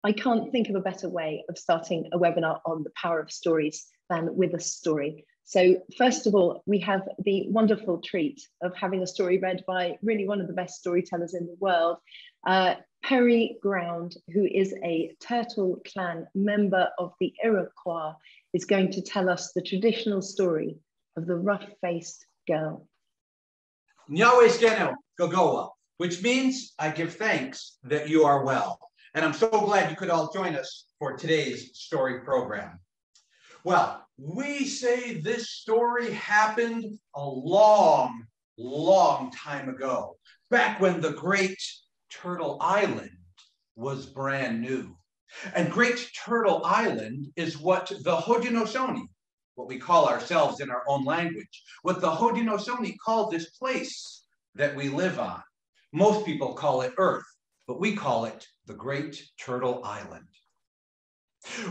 I can't think of a better way of starting a webinar on the power of stories than with a story. So first of all, we have the wonderful treat of having a story read by really one of the best storytellers in the world, Perry Ground, who is a Turtle Clan member of the Iroquois, is going to tell us the traditional story of the rough-faced girl. Nyaweskeno Gogoa, which means I give thanks that you are well. And I'm so glad you could all join us for today's story program. Well, we say this story happened a long, long time ago, back when the Great Turtle Island was brand new. And Great Turtle Island is what the Haudenosaunee, what we call ourselves in our own language, what the Haudenosaunee call this place that we live on. Most people call it Earth, but we call it the Great Turtle Island.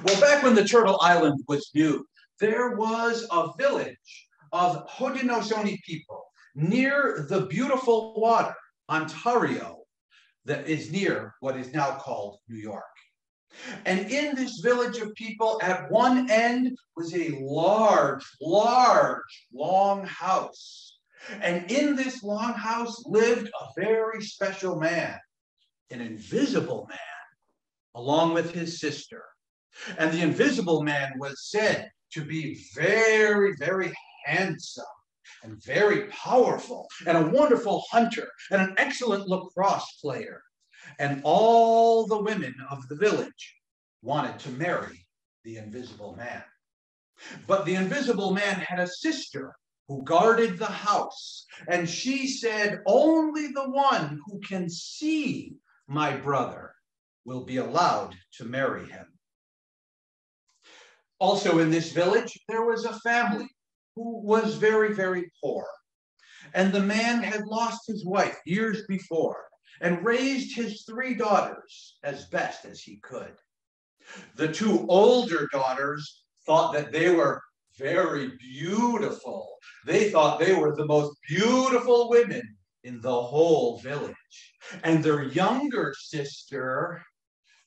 Well, back when the Turtle Island was new, there was a village of Haudenosaunee people near the beautiful water, Ontario, that is near what is now called New York. And in this village of people, at one end was a large, long house. And in this long house lived a very special man, an invisible man, along with his sister. And the invisible man was said to be very, very handsome and very powerful and a wonderful hunter and an excellent lacrosse player. And all the women of the village wanted to marry the invisible man. But the invisible man had a sister who guarded the house, and she said, only the one who can see my brother will be allowed to marry him. Also in this village, there was a family who was very, very poor. And the man had lost his wife years before and raised his 3 daughters as best as he could. The 2 older daughters thought that they were very beautiful. They thought they were the most beautiful women in the whole village. And their younger sister,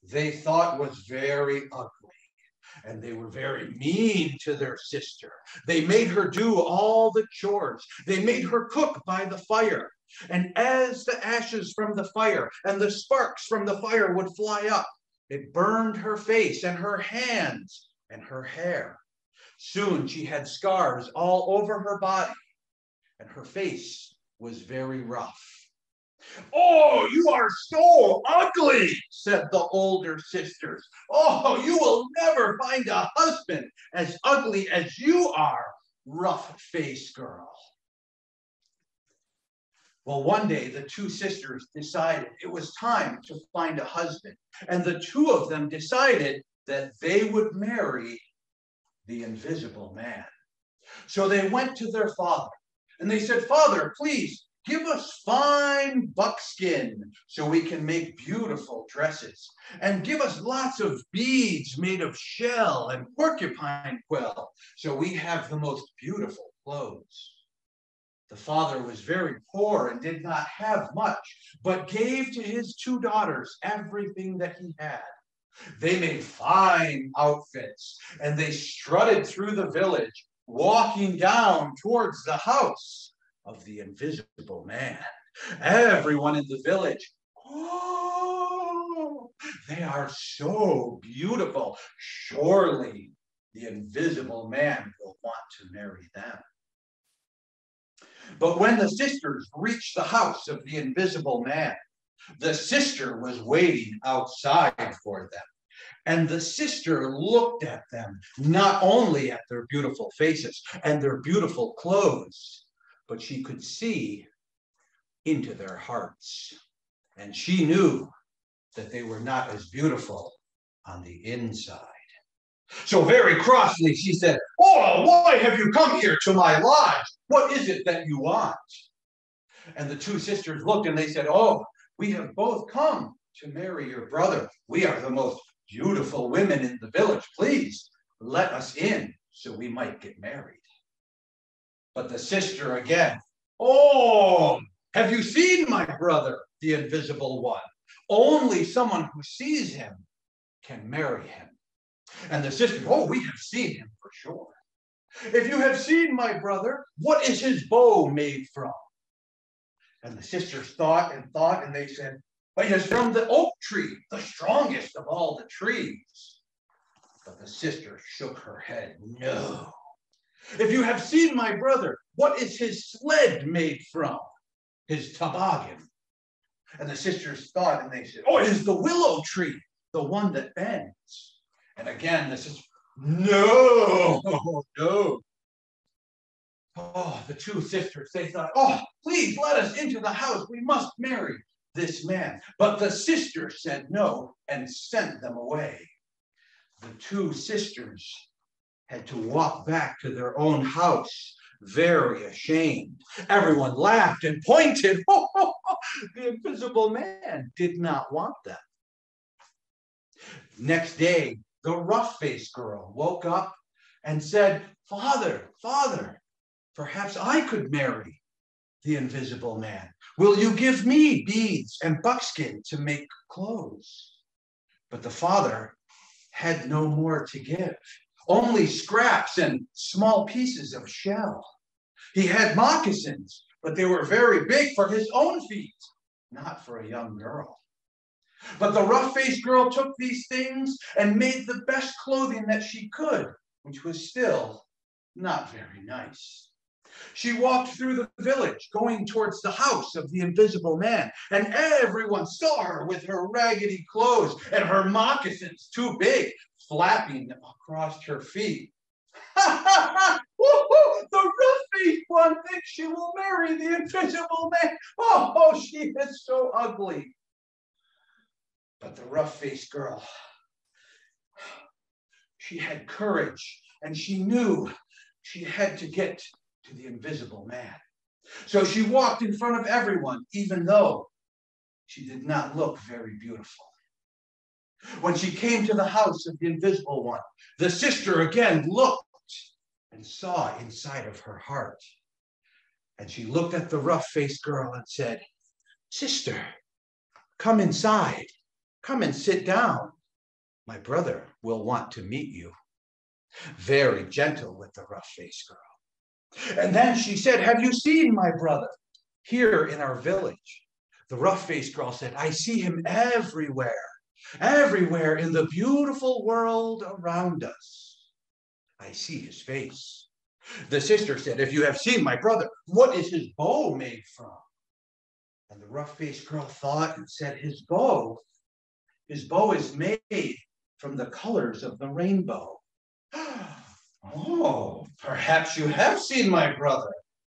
they thought was very ugly. And they were very mean to their sister. They made her do all the chores. They made her cook by the fire. And as the ashes from the fire and the sparks from the fire would fly up, it burned her face and her hands and her hair. Soon she had scars all over her body, and her face was very rough. "Oh, you are so ugly," said the older sisters. "Oh, you will never find a husband as ugly as you are, rough-faced girl." Well, one day the 2 sisters decided it was time to find a husband, and the 2 of them decided that they would marry the invisible man. So they went to their father, and they said, "Father, please, give us fine buckskin so we can make beautiful dresses. And give us lots of beads made of shell and porcupine quill so we have the most beautiful clothes." The father was very poor and did not have much, but gave to his 2 daughters everything that he had. They made fine outfits, and they strutted through the village, walking down towards the house of the invisible man. Everyone in the village, "Oh, they are so beautiful. Surely the invisible man will want to marry them." But when the sisters reached the house of the invisible man, the sister was waiting outside for them. And the sister looked at them, not only at their beautiful faces and their beautiful clothes, but she could see into their hearts. And she knew that they were not as beautiful on the inside. So very crossly she said, "Oh, why have you come here to my lodge? What is it that you want?" And the 2 sisters looked and they said, "Oh, we have both come to marry your brother. We are the most beautiful women in the village. Please let us in so we might get married." But the sister again, "Oh, have you seen my brother, the invisible one? Only someone who sees him can marry him. And the sister, oh, we have seen him for sure. If you have seen my brother, what is his bow made from? And the sisters thought, and they said, it is from the oak tree, the strongest of all the trees. But the sister shook her head, no. If you have seen my brother, what is his sled made from? His toboggan. And the sisters thought, and they said, it is the willow tree, the one that bends. And again, the sister, no, no. The two sisters, they thought, please let us into the house. We must marry this man. But the sisters said no and sent them away. The two sisters had to walk back to their own house, very ashamed. Everyone laughed and pointed. The invisible man did not want them. Next day, the rough-faced girl woke up and said, Father, perhaps I could marry the invisible man. Will you give me beads and buckskin to make clothes? But the father had no more to give, only scraps and small pieces of shell. He had moccasins, but they were very big for his own feet, not for a young girl. But the rough-faced girl took these things and made the best clothing that she could, which was still not very nice. She walked through the village, going towards the house of the invisible man, and everyone saw her with her raggedy clothes and her moccasins too big, flapping across her feet. The rough-faced one thinks she will marry the invisible man. She is so ugly. But the rough-faced girl, she had courage, and she knew she had to get to the invisible man. So she walked in front of everyone, even though she did not look very beautiful. When she came to the house of the invisible one, the sister again looked and saw inside of her heart. And she looked at the rough-faced girl and said, Sister, come inside. Come and sit down. My brother will want to meet you. Very gentle with the rough-faced girl. And then she said, have you seen my brother here in our village? The rough-faced girl said, I see him everywhere in the beautiful world around us. I see his face. The sister said, if you have seen my brother, what is his bow made from? And the rough-faced girl thought and said, his bow is made from the colors of the rainbow. Perhaps you have seen my brother,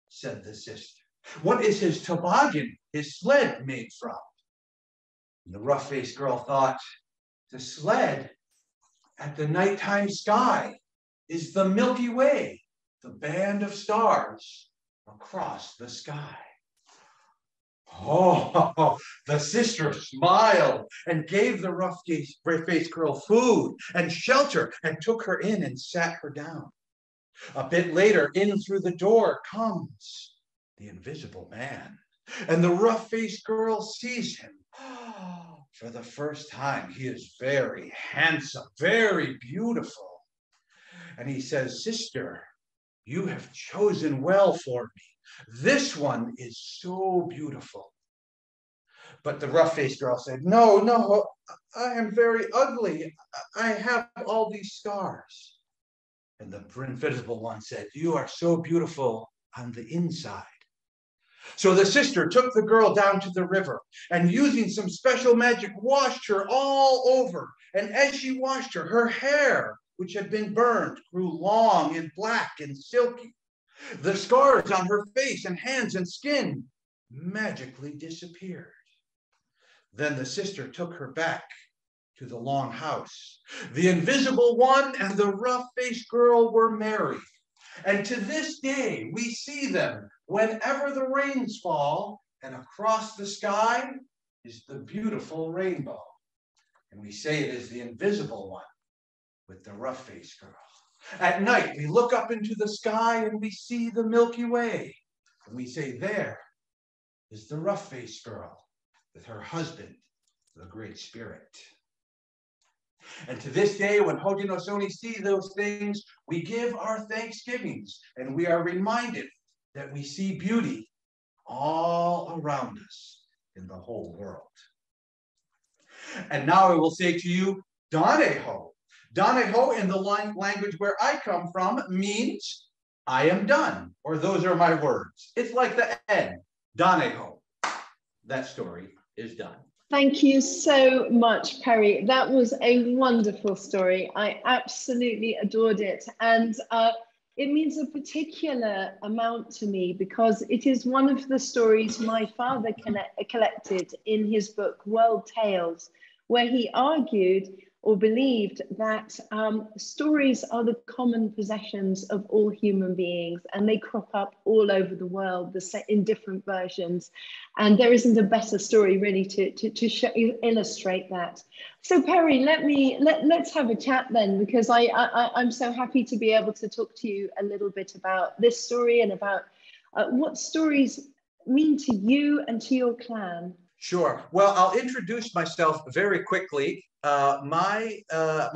said the sister. What is his toboggan, his sled made from? And the rough-faced girl thought, the sled at the nighttime sky is the Milky Way, the band of stars across the sky. The sister smiled and gave the rough-faced girl food and shelter and took her in and sat her down. A bit later, in through the door comes the invisible man, and the rough-faced girl sees him. For the first time, he is very handsome, very beautiful. And he says, Sister, you have chosen well for me. This one is so beautiful. But the rough-faced girl said, No, I am very ugly. I have all these scars. And the invisible one said, you are so beautiful on the inside. So the sister took the girl down to the river and using some special magic washed her all over. And as she washed her, her hair, which had been burned, grew long and black and silky. The scars on her face and hands and skin magically disappeared. Then the sister took her back to the long house. The invisible one and the rough-faced girl were married. And to this day, we see them whenever the rains fall, and across the sky is the beautiful rainbow. And we say it is the invisible one with the rough-faced girl. At night, we look up into the sky and we see the Milky Way. And we say, there is the rough-faced girl with her husband, the Great Spirit. And to this day, when Haudenosaunee see those things, we give our thanksgivings, and we are reminded that we see beauty all around us in the whole world. And now I will say to you, Daneho. Daneho, in the language where I come from, means I am done, or those are my words. It's like the end, Daneho. That story is done. Thank you so much, Perry. That was a wonderful story. I absolutely adored it. And it means a particular amount to me because it is one of the stories my father collected in his book, World Tales, where he argued or believed that stories are the common possessions of all human beings, and they crop up all over the world in different versions. And there isn't a better story really to illustrate that. So Perry, let's have a chat then, because I'm so happy to be able to talk to you a little bit about this story and about what stories mean to you and to your clan. Sure. Well, I'll introduce myself very quickly. My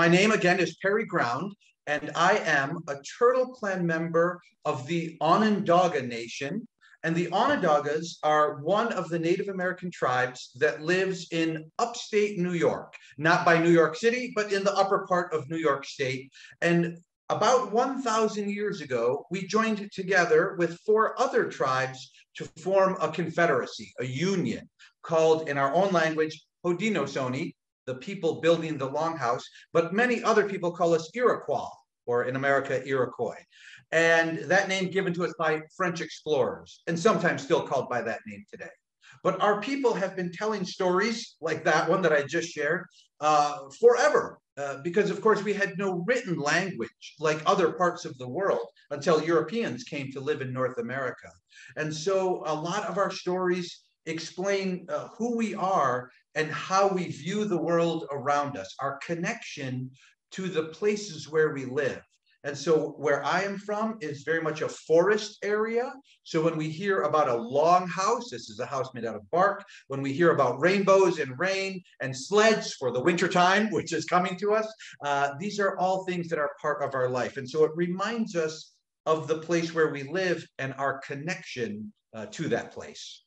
name again is Perry Ground, and I am a Turtle Clan member of the Onondaga Nation. And the Onondagas are one of the Native American tribes that lives in upstate New York, not by New York City, but in the upper part of New York State. And about 1,000 years ago, we joined together with 4 other tribes to form a confederacy, a union, called in our own language, Haudenosaunee, the people building the longhouse, but many other people call us Iroquois, or in America, Iroquois. And that name given to us by French explorers, and sometimes still called by that name today. But our people have been telling stories like that one that I just shared forever, because of course we had no written language like other parts of the world until Europeans came to live in North America. And so a lot of our stories explain who we are and how we view the world around us, our connection to the places where we live. And so where I am from is very much a forest area. So when we hear about a long house, this is a house made out of bark. When we hear about rainbows and rain and sleds for the winter time, which is coming to us, these are all things that are part of our life. And so it reminds us of the place where we live and our connection to that place.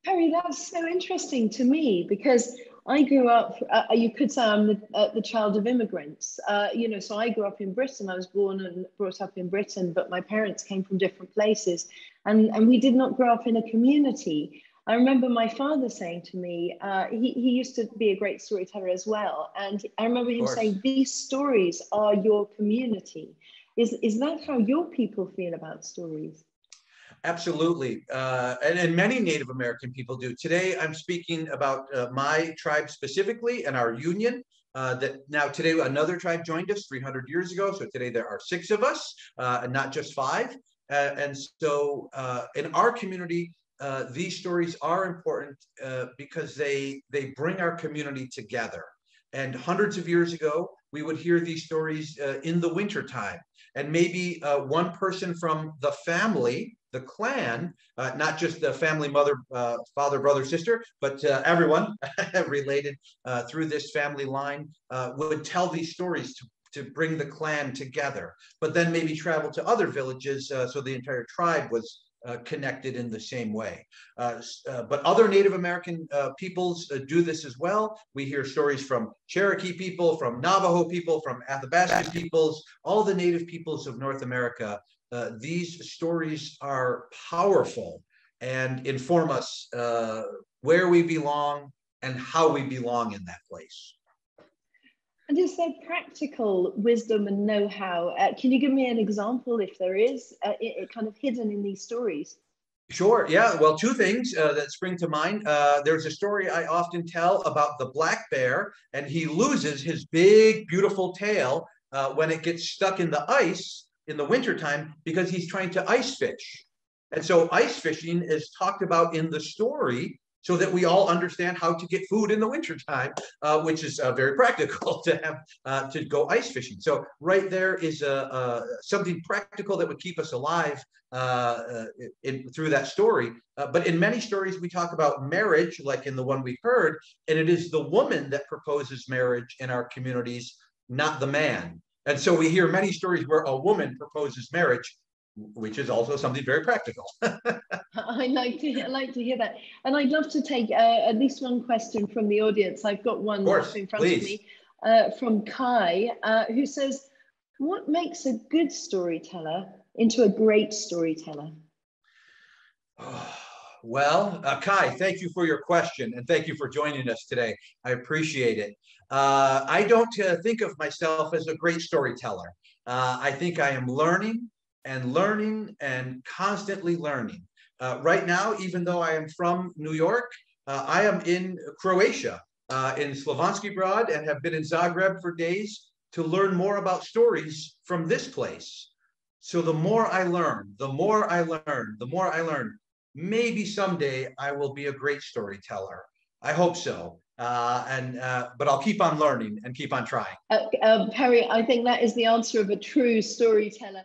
Perry, that's so interesting to me because I grew up, you could say I'm the child of immigrants, so I grew up in Britain. I was born and brought up in Britain, but my parents came from different places and we did not grow up in a community. I remember my father saying to me, he used to be a great storyteller as well. And I remember him saying, these stories are your community. Is that how your people feel about stories? Absolutely. And many Native American people do. Today, I'm speaking about my tribe specifically and our union. Today, another tribe joined us 300 years ago. So today there are 6 of us, and not just 5. And so in our community, these stories are important because they bring our community together. And hundreds of years ago, we would hear these stories in the wintertime. And maybe one person from the family, the clan, not just the family, mother, father, brother, sister, but everyone related through this family line would tell these stories to bring the clan together, but then maybe travel to other villages so the entire tribe was connected in the same way. But other Native American peoples do this as well. We hear stories from Cherokee people, from Navajo people, from Athabasca peoples, all the Native peoples of North America. These stories are powerful and inform us where we belong and how we belong in that place. And is there practical wisdom and know-how? Can you give me an example, if there is, it kind of hidden in these stories? Sure. Yeah. Well, 2 things that spring to mind. There's a story I often tell about the black bear, and he loses his big, beautiful tail when it gets stuck in the ice in the wintertime because he's trying to ice fish. And so ice fishing is talked about in the story so that we all understand how to get food in the wintertime, which is very practical to have to go ice fishing. So right there is something practical that would keep us alive through that story. But in many stories, we talk about marriage, like in the one we heard, and it is the woman that proposes marriage in our communities, not the man. And so we hear many stories where a woman proposes marriage, which is also something very practical. I like to hear that, and I'd love to take at least one question from the audience. I've got one in front of me from Kai, who says, "What makes a good storyteller into a great storyteller?" Well, Kai, thank you for your question, and thank you for joining us today. I appreciate it. I don't think of myself as a great storyteller. I think I am learning and constantly learning. Right now, even though I am from New York, I am in Croatia, in Slavonski Brod, and have been in Zagreb for days to learn more about stories from this place. So the more I learn, maybe someday I will be a great storyteller. I hope so. But I'll keep on learning and keep on trying. Perry, I think that is the answer of a true storyteller.